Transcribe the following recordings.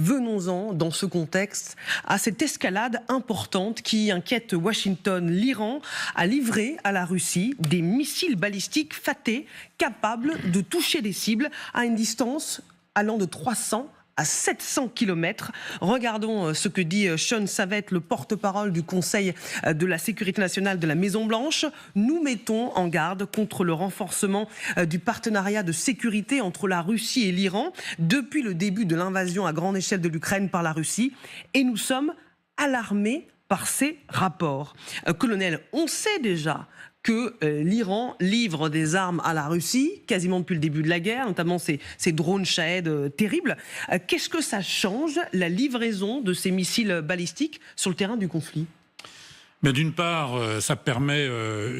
Venons-en, dans ce contexte, à cette escalade importante qui inquiète Washington. L'Iran a livré à la Russie des missiles balistiques Fateh capables de toucher des cibles à une distance allant de 300 à 700 km. Regardons ce que dit Sean Savett, le porte-parole du Conseil de la sécurité nationale de la Maison-Blanche. Nous mettons en garde contre le renforcement du partenariat de sécurité entre la Russie et l'Iran depuis le début de l'invasion à grande échelle de l'Ukraine par la Russie. Et nous sommes alarmés par ces rapports. Colonel, on sait déjà que l'Iran livre des armes à la Russie, quasiment depuis le début de la guerre, notamment ces drones Shahed terribles. Qu'est-ce que ça change, la livraison de ces missiles balistiques sur le terrain du conflit ? Mais d'une part, ça permet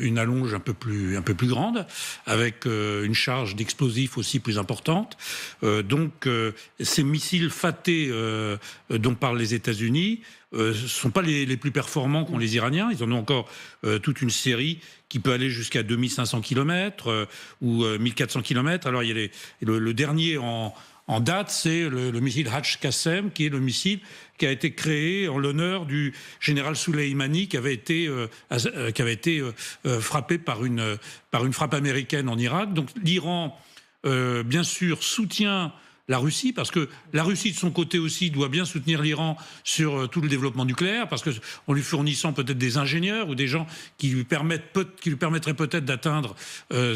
une allonge un peu plus grande, avec une charge d'explosifs aussi plus importante. Donc, ces missiles Fateh dont parlent les États-Unis ne sont pas les plus performants qu'ont les Iraniens. Ils en ont encore toute une série qui peut aller jusqu'à 2500 km ou 1400 km. Alors, il y a le dernier en date, c'est le missile Hajj-Qassem, qui est le missile qui a été créé en l'honneur du général Soleimani, qui avait été frappé par une frappe américaine en Irak. Donc l'Iran, bien sûr, soutient la Russie, parce que la Russie, de son côté aussi, doit bien soutenir l'Iran sur tout le développement nucléaire, parce qu'en lui fournissant peut-être des ingénieurs ou des gens qui lui permettraient peut-être d'atteindre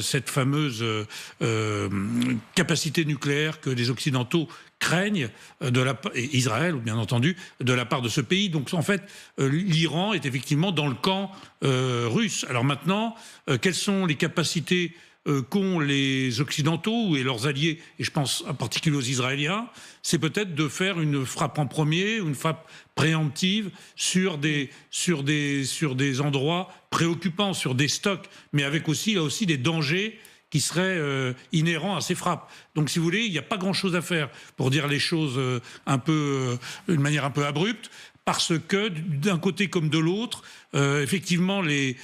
cette fameuse capacité nucléaire que les Occidentaux craignent, et Israël, bien entendu, de la part de ce pays. Donc, en fait, l'Iran est effectivement dans le camp russe. Alors maintenant, quelles sont les capacités qu'ont les Occidentaux et leurs alliés, et je pense en particulier aux Israéliens, c'est peut-être de faire une frappe en premier, une frappe préemptive sur des endroits préoccupants, sur des stocks, mais avec aussi, là aussi, des dangers qui seraient inhérents à ces frappes. Donc, si vous voulez, il n'y a pas grand-chose à faire pour dire les choses d'une manière un peu abrupte, parce que d'un côté comme de l'autre, effectivement, les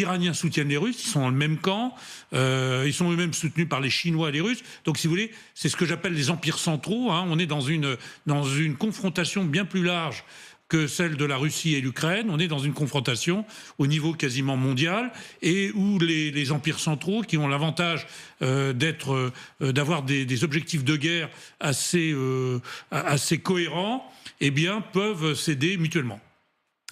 Iraniens soutiennent les Russes, ils sont dans le même camp, ils sont eux-mêmes soutenus par les Chinois et les Russes. Donc, si vous voulez, c'est ce que j'appelle les empires centraux. Hein. On est dans une confrontation bien plus large que celle de la Russie et l'Ukraine. On est dans une confrontation au niveau quasiment mondial, et où les empires centraux, qui ont l'avantage d'avoir des objectifs de guerre assez cohérents, eh bien, peuvent s'aider mutuellement.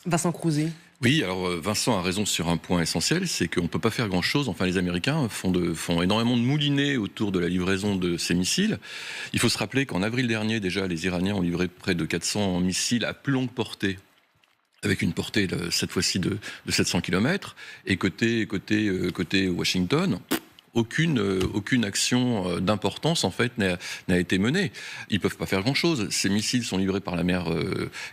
Vincent Crouzet. Oui, alors Vincent a raison sur un point essentiel, c'est qu'on ne peut pas faire grand-chose. Enfin, les Américains font énormément de moulinets autour de la livraison de ces missiles. Il faut se rappeler qu'en avril dernier, déjà, les Iraniens ont livré près de 400 missiles à plus longue portée, avec une portée, cette fois-ci, de 700 km. Et côté Washington, aucune action d'importance en fait n'a été menée. Ils peuvent pas faire grand-chose. Ces missiles sont livrés par la mer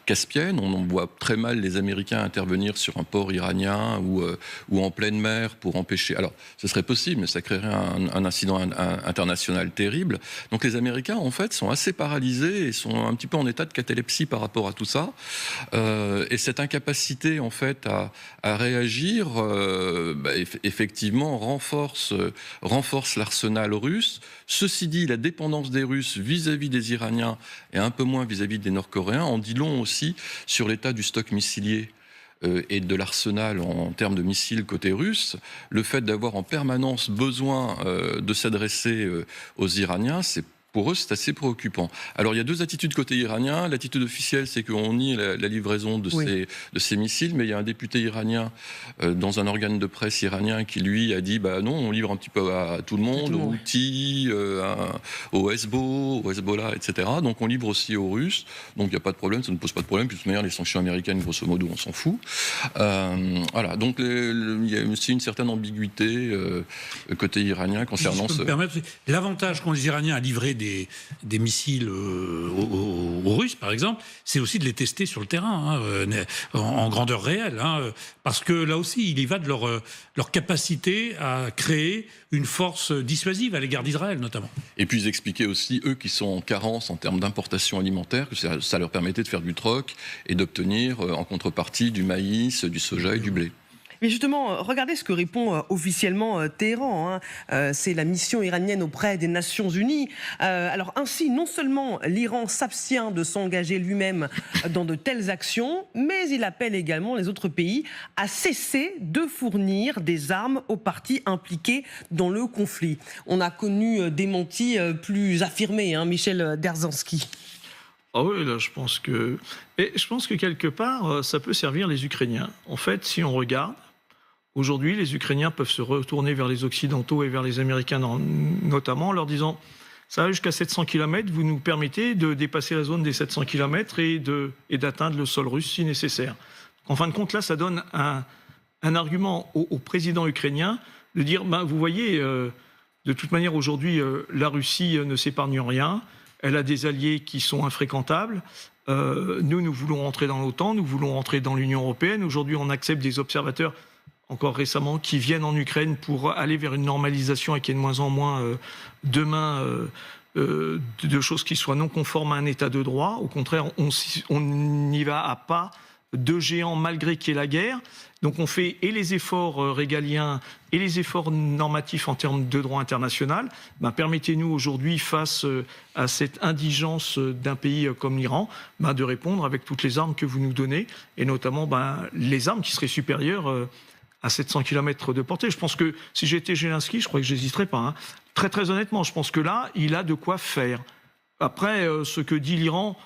Caspienne. On en voit très mal les Américains intervenir sur un port iranien ou en pleine mer pour empêcher. Alors, ce serait possible, mais ça créerait un incident international terrible. Donc, les Américains en fait sont assez paralysés et sont un petit peu en état de catalepsie par rapport à tout ça. Et cette incapacité en fait à réagir, effectivement renforce l'arsenal russe. Ceci dit, la dépendance des Russes vis-à-vis des Iraniens et un peu moins vis-à-vis des Nord-Coréens en dit long aussi sur l'état du stock missilier et de l'arsenal en termes de missiles côté russe. Le fait d'avoir en permanence besoin de s'adresser aux Iraniens, pour eux, c'est assez préoccupant. Alors, il y a deux attitudes côté iranien. L'attitude officielle, c'est qu'on nie la livraison de ces missiles, mais il y a un député iranien dans un organe de presse iranien qui, lui, a dit non, on livre un petit peu à tout le monde, aux Houthis, au Hezbollah, etc. Donc, on livre aussi aux Russes. Donc, il n'y a pas de problème, ça ne pose pas de problème. Puis, de toute manière, les sanctions américaines, grosso modo, on s'en fout. Voilà. Donc, il y a aussi une certaine ambiguïté côté iranien concernant si je peux me permettre, l'avantage qu'ont les Iraniens à livrer des missiles aux Russes, par exemple, c'est aussi de les tester sur le terrain, en grandeur réelle. Parce que là aussi, il y va de leur capacité à créer une force dissuasive à l'égard d'Israël, notamment. Et puis ils expliquaient aussi, eux qui sont en carence en termes d'importation alimentaire, que ça leur permettait de faire du troc et d'obtenir en contrepartie du maïs, du soja et du blé. Mais justement, regardez ce que répond officiellement Téhéran. C'est la mission iranienne auprès des Nations Unies. Alors ainsi, non seulement l'Iran s'abstient de s'engager lui-même dans de telles actions, mais il appelle également les autres pays à cesser de fournir des armes aux parties impliquées dans le conflit. On a connu des démentis plus affirmés, Michel Dzerzhansky. Ah oui, là, je pense que quelque part, ça peut servir les Ukrainiens. En fait, si on regarde, aujourd'hui, les Ukrainiens peuvent se retourner vers les Occidentaux et vers les Américains notamment, en leur disant « ça va jusqu'à 700 km, vous nous permettez de dépasser la zone des 700 km et d'atteindre le sol russe si nécessaire ». En fin de compte, là, ça donne un argument au président ukrainien de dire vous voyez, de toute manière, aujourd'hui, la Russie ne s'épargne rien. Elle a des alliés qui sont infréquentables. Nous voulons rentrer dans l'OTAN, nous voulons rentrer dans l'Union européenne. Aujourd'hui, on accepte des observateurs, encore récemment, qui viennent en Ukraine pour aller vers une normalisation et qu'il y ait de moins en moins demain de choses qui soient non conformes à un état de droit. Au contraire, on n'y va à pas de géants malgré qu'il y ait la guerre. Donc on fait et les efforts régaliens et les efforts normatifs en termes de droit international. Permettez-nous aujourd'hui, face à cette indigence d'un pays comme l'Iran, de répondre avec toutes les armes que vous nous donnez, et notamment les armes qui seraient supérieures à 700 km de portée. Je pense que si j'étais Zelensky, je crois que je n'hésiterais pas. Très très honnêtement, je pense que là, il a de quoi faire. Après, ce que dit l'Iran...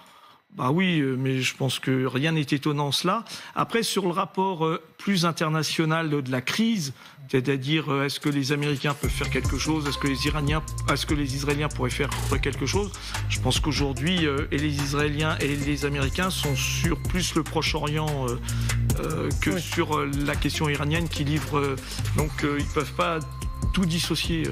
oui, mais je pense que rien n'est étonnant cela. Après, sur le rapport plus international de la crise, c'est-à-dire est-ce que les Américains peuvent faire quelque chose, est-ce que les Israéliens pourraient faire quelque chose, je pense qu'aujourd'hui, et les Israéliens et les Américains sont sur plus le Proche-Orient que sur la question iranienne qui livre. Donc, ils ne peuvent pas tout dissocier.